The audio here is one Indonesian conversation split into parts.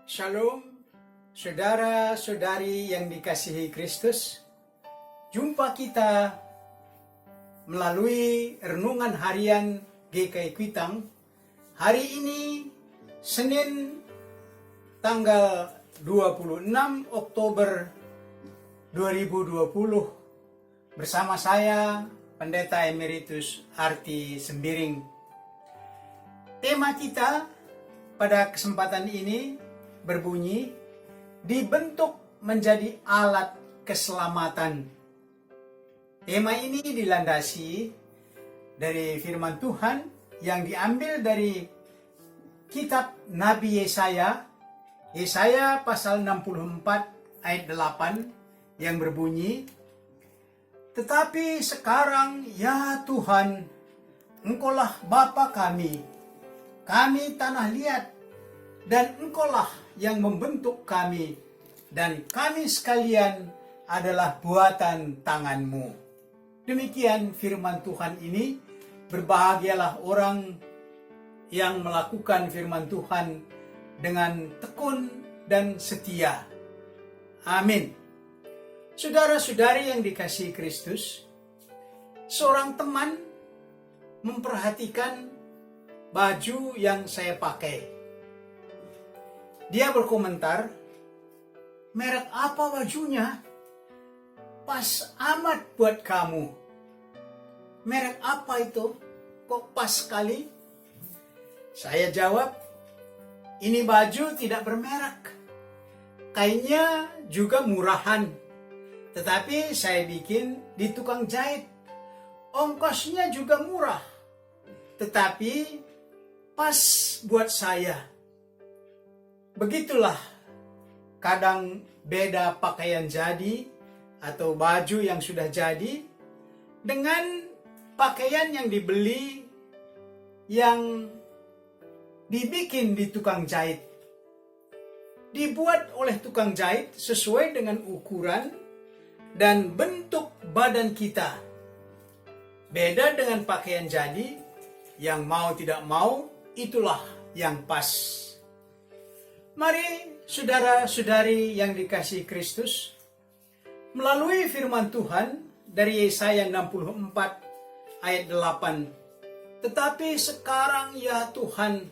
Shalom, saudara-saudari yang dikasihi Kristus. Jumpa kita melalui renungan harian GKI Kuitang. Hari ini Senin tanggal 26 Oktober 2020 bersama saya Pendeta Emeritus Arti Sembiring. Tema kita pada kesempatan ini berbunyi, dibentuk menjadi alat keselamatan. Tema ini dilandasi dari firman Tuhan yang diambil dari kitab Nabi Yesaya, Yesaya pasal 64 ayat 8 yang berbunyi, tetapi sekarang ya Tuhan, Engkaulah Bapa kami tanah liat, dan Engkaulah yang membentuk kami, dan kami sekalian adalah buatan tangan-Mu. Demikian firman Tuhan ini. Berbahagialah orang yang melakukan firman Tuhan dengan tekun dan setia. Amin. Saudara-saudari yang dikasihi Kristus, seorang teman memperhatikan baju yang saya pakai. Dia berkomentar, merek apa bajunya? Pas amat buat kamu. Merek apa itu? Kok pas sekali? Saya jawab, ini baju tidak bermerek. Kainnya juga murahan. Tetapi saya bikin di tukang jahit. Ongkosnya juga murah. Tetapi pas buat saya. Begitulah kadang beda pakaian jadi atau baju yang sudah jadi dengan pakaian yang dibeli yang dibikin di tukang jahit. Dibuat oleh tukang jahit sesuai dengan ukuran dan bentuk badan kita. Beda dengan pakaian jadi yang mau tidak mau itulah yang pas. Mari saudara-saudari yang dikasihi Kristus, melalui firman Tuhan dari Yesaya 64 ayat 8. Tetapi sekarang ya Tuhan,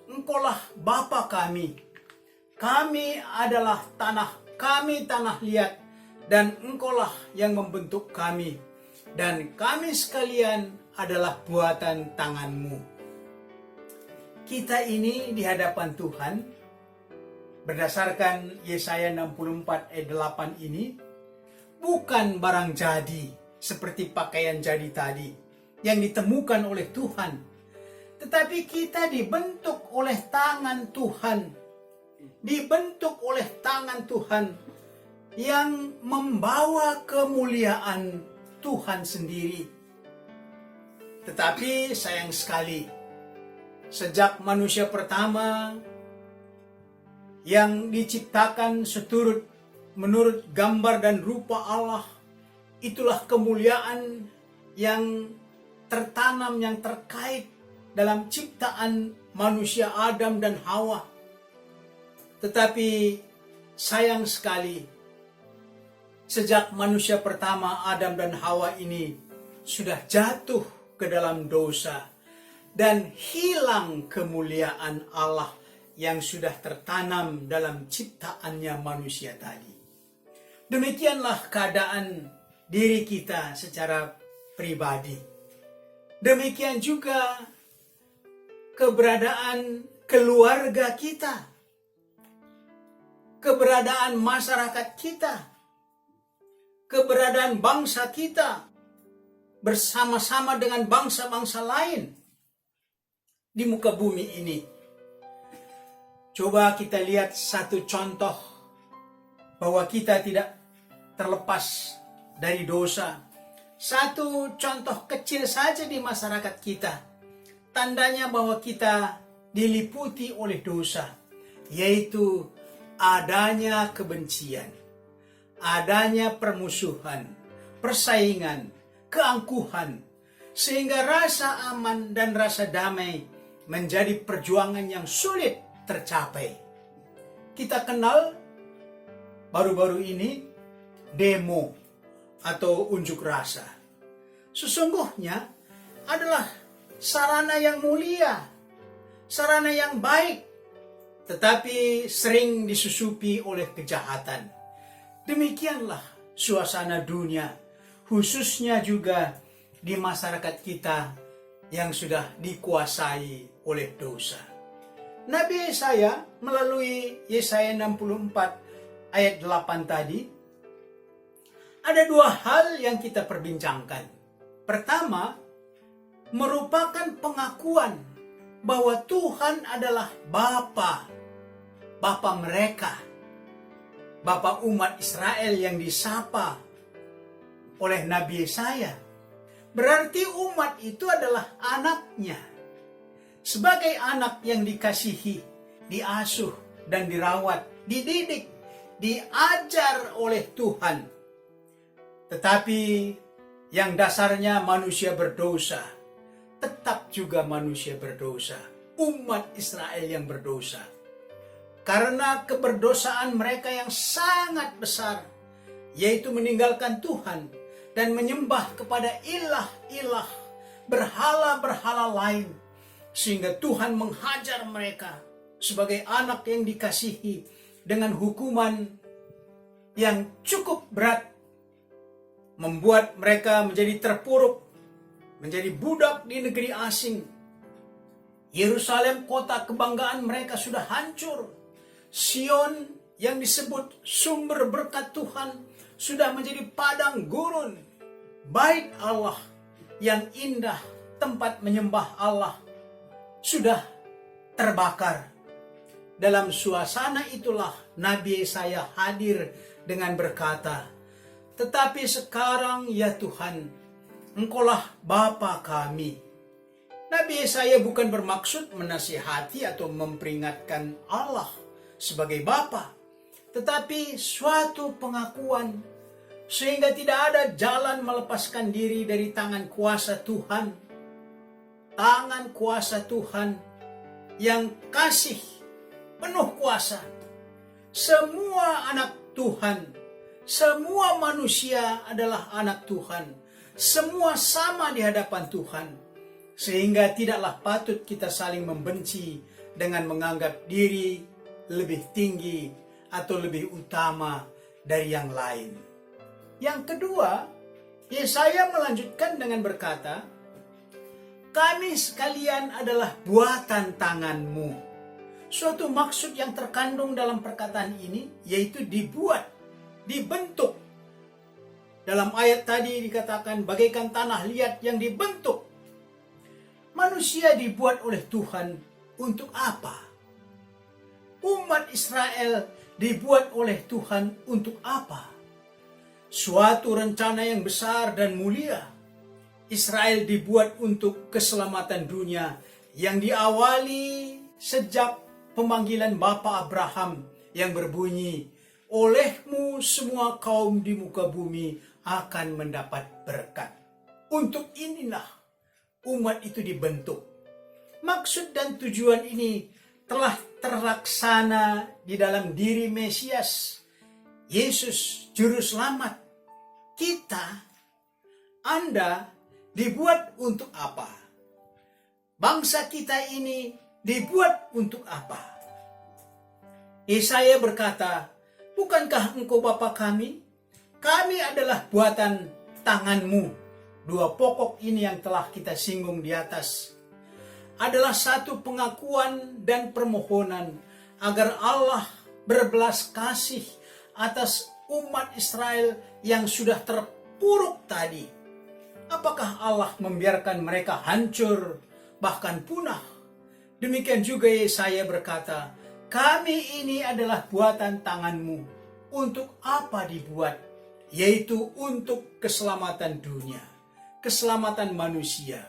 Engkaulah Bapa kami. Kami adalah tanah liat, dan Engkaulah yang membentuk kami. Dan kami sekalian adalah buatan tangan-Mu. Kita ini di hadapan Tuhan, berdasarkan Yesaya 64 ayat 8 ini, bukan barang jadi seperti pakaian jadi tadi yang ditemukan oleh Tuhan. Tetapi kita dibentuk oleh tangan Tuhan. Dibentuk oleh tangan Tuhan yang membawa kemuliaan Tuhan sendiri. Tetapi sayang sekali, sejak manusia pertama yang diciptakan menurut gambar dan rupa Allah, itulah kemuliaan yang tertanam, yang terkait dalam ciptaan manusia Adam dan Hawa. Tetapi sayang sekali, sejak manusia pertama Adam dan Hawa ini sudah jatuh ke dalam dosa dan hilang kemuliaan Allah yang sudah tertanam dalam ciptaannya manusia tadi. Demikianlah keadaan diri kita secara pribadi. Demikian juga keberadaan keluarga kita, keberadaan masyarakat kita, keberadaan bangsa kita bersama-sama dengan bangsa-bangsa lain di muka bumi ini. Coba kita lihat satu contoh bahwa kita tidak terlepas dari dosa. Satu contoh kecil saja di masyarakat kita. Tandanya bahwa kita diliputi oleh dosa, yaitu adanya kebencian, adanya permusuhan, persaingan, keangkuhan, sehingga rasa aman dan rasa damai menjadi perjuangan yang sulit tercapai. kita kenal baru-baru ini demo atau unjuk rasa. Sesungguhnya adalah sarana yang mulia, sarana yang baik, tetapi sering disusupi oleh kejahatan. Demikianlah suasana dunia, khususnya juga di masyarakat kita yang sudah dikuasai oleh dosa. Nabi Yesaya melalui Yesaya 64 ayat 8 tadi, ada dua hal yang kita perbincangkan. Pertama, merupakan pengakuan bahwa Tuhan adalah Bapa mereka, Bapa umat Israel yang disapa oleh Nabi Yesaya. Berarti umat itu adalah anaknya. Sebagai anak yang dikasihi, diasuh dan dirawat, dididik, diajar oleh Tuhan. Tetapi yang dasarnya manusia berdosa, tetap juga manusia berdosa. Umat Israel yang berdosa. Karena keberdosaan mereka yang sangat besar, yaitu meninggalkan Tuhan dan menyembah kepada ilah-ilah, berhala-berhala lain, sehingga Tuhan menghajar mereka sebagai anak yang dikasihi dengan hukuman yang cukup berat, membuat mereka menjadi terpuruk, menjadi budak di negeri asing. Yerusalem, kota kebanggaan mereka, sudah hancur. Sion yang disebut sumber berkat Tuhan sudah menjadi padang gurun. Bait Allah yang indah, tempat menyembah Allah, sudah terbakar. Dalam suasana itulah Nabi Yesaya hadir dengan berkata, "Tetapi sekarang ya Tuhan, Engkaulah Bapa kami." Nabi Yesaya bukan bermaksud menasihati atau memperingatkan Allah sebagai Bapa, tetapi suatu pengakuan sehingga tidak ada jalan melepaskan diri dari tangan kuasa Tuhan. Tangan kuasa Tuhan yang kasih penuh kuasa. Semua anak Tuhan, semua manusia adalah anak Tuhan. Semua sama di hadapan Tuhan. Sehingga tidaklah patut kita saling membenci dengan menganggap diri lebih tinggi atau lebih utama dari yang lain. Yang kedua, Yesaya melanjutkan dengan berkata, "Kami sekalian adalah buatan tanganmu." Suatu maksud yang terkandung dalam perkataan ini, yaitu dibuat, dibentuk. Dalam ayat tadi dikatakan bagaikan tanah liat yang dibentuk. Manusia dibuat oleh Tuhan untuk apa? Umat Israel dibuat oleh Tuhan untuk apa? Suatu rencana yang besar dan mulia. Israel dibuat untuk keselamatan dunia yang diawali sejak pemanggilan Bapa Abraham yang berbunyi, "Olehmu semua kaum di muka bumi akan mendapat berkat." Untuk inilah umat itu dibentuk. Maksud dan tujuan ini telah terlaksana di dalam diri Mesias, Yesus Juru Selamat. Kita, Anda, dibuat untuk apa? Bangsa kita ini dibuat untuk apa? Yesaya berkata, "Bukankah engkau Bapa kami? Kami adalah buatan tanganmu." Dua pokok ini yang telah kita singgung di atas adalah satu pengakuan dan permohonan agar Allah berbelas kasih atas umat Israel yang sudah terpuruk tadi. Apakah Allah membiarkan mereka hancur, bahkan punah? Demikian juga Yesaya berkata, "Kami ini adalah buatan tanganmu." Untuk apa dibuat? Yaitu untuk keselamatan dunia, keselamatan manusia.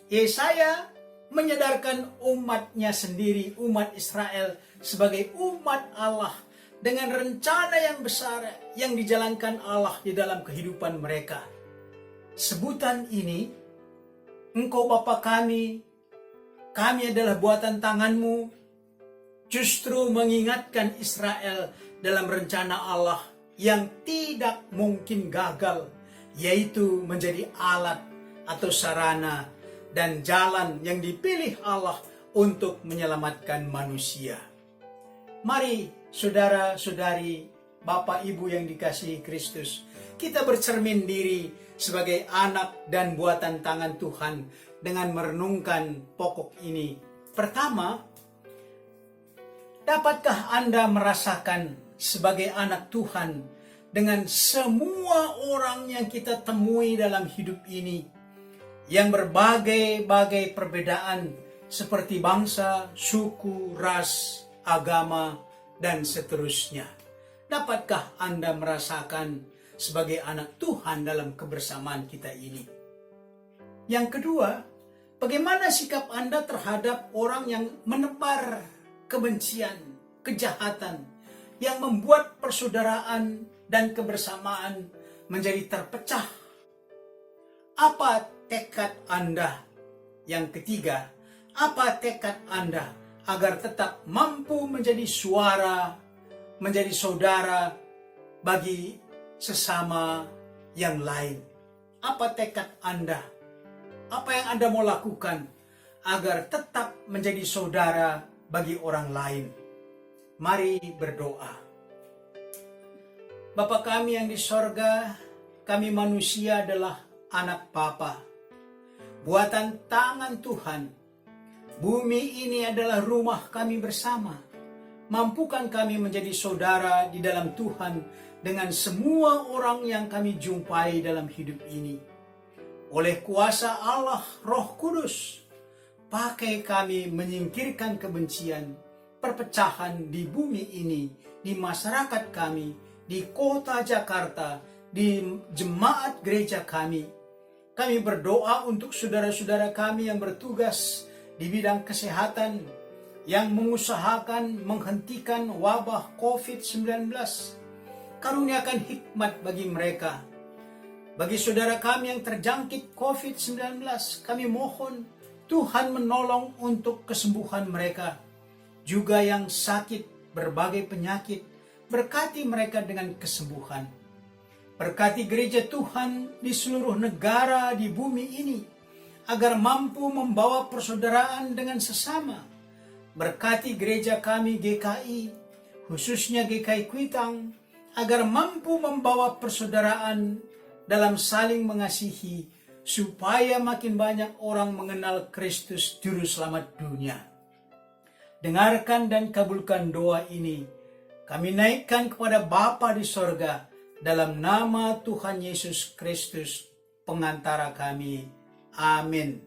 Yesaya menyadarkan umatnya sendiri, umat Israel, sebagai umat Allah dengan rencana yang besar yang dijalankan Allah di dalam kehidupan mereka. Sebutan ini, "Engkau Bapa kami adalah buatan tanganmu," justru mengingatkan Israel dalam rencana Allah yang tidak mungkin gagal, yaitu menjadi alat atau sarana dan jalan yang dipilih Allah untuk menyelamatkan manusia. Mari saudara-saudari, Bapak Ibu yang dikasihi Kristus, kita bercermin diri sebagai anak dan buatan tangan Tuhan dengan merenungkan pokok ini. Pertama, dapatkah Anda merasakan sebagai anak Tuhan dengan semua orang yang kita temui dalam hidup ini, yang berbagai-bagai perbedaan seperti bangsa, suku, ras, agama, dan seterusnya? Dapatkah Anda merasakan sebagai anak Tuhan dalam kebersamaan kita ini? Yang kedua, bagaimana sikap Anda terhadap orang yang menebar kebencian, kejahatan, yang membuat persaudaraan dan kebersamaan menjadi terpecah? Apa tekad Anda? Yang ketiga, apa tekad Anda agar tetap mampu menjadi suara, menjadi saudara bagi sesama yang lain? Apa tekad Anda? Apa yang Anda mau lakukan agar tetap menjadi saudara bagi orang lain? Mari berdoa. Bapa kami yang di sorga, kami manusia adalah anak Bapa, buatan tangan Tuhan. Bumi ini adalah rumah kami bersama. Mampukan kami menjadi saudara di dalam Tuhan dengan semua orang yang kami jumpai dalam hidup ini. Oleh kuasa Allah Roh Kudus, pakai kami menyingkirkan kebencian, perpecahan di bumi ini, di masyarakat kami, di kota Jakarta, di jemaat gereja kami. Kami berdoa untuk saudara-saudara kami yang bertugas di bidang kesehatan, yang mengusahakan menghentikan wabah COVID-19. Karuniakan hikmat bagi mereka. Bagi saudara kami yang terjangkit COVID-19, kami mohon Tuhan menolong untuk kesembuhan mereka. Juga yang sakit berbagai penyakit, berkati mereka dengan kesembuhan. Berkati gereja Tuhan di seluruh negara di bumi ini, agar mampu membawa persaudaraan dengan sesama. Berkati gereja kami GKI, khususnya GKI Kuitang, agar mampu membawa persaudaraan dalam saling mengasihi, supaya makin banyak orang mengenal Kristus Juru Selamat dunia. Dengarkan dan kabulkan doa ini. Kami naikkan kepada Bapa di sorga, dalam nama Tuhan Yesus Kristus, pengantara kami. Amin.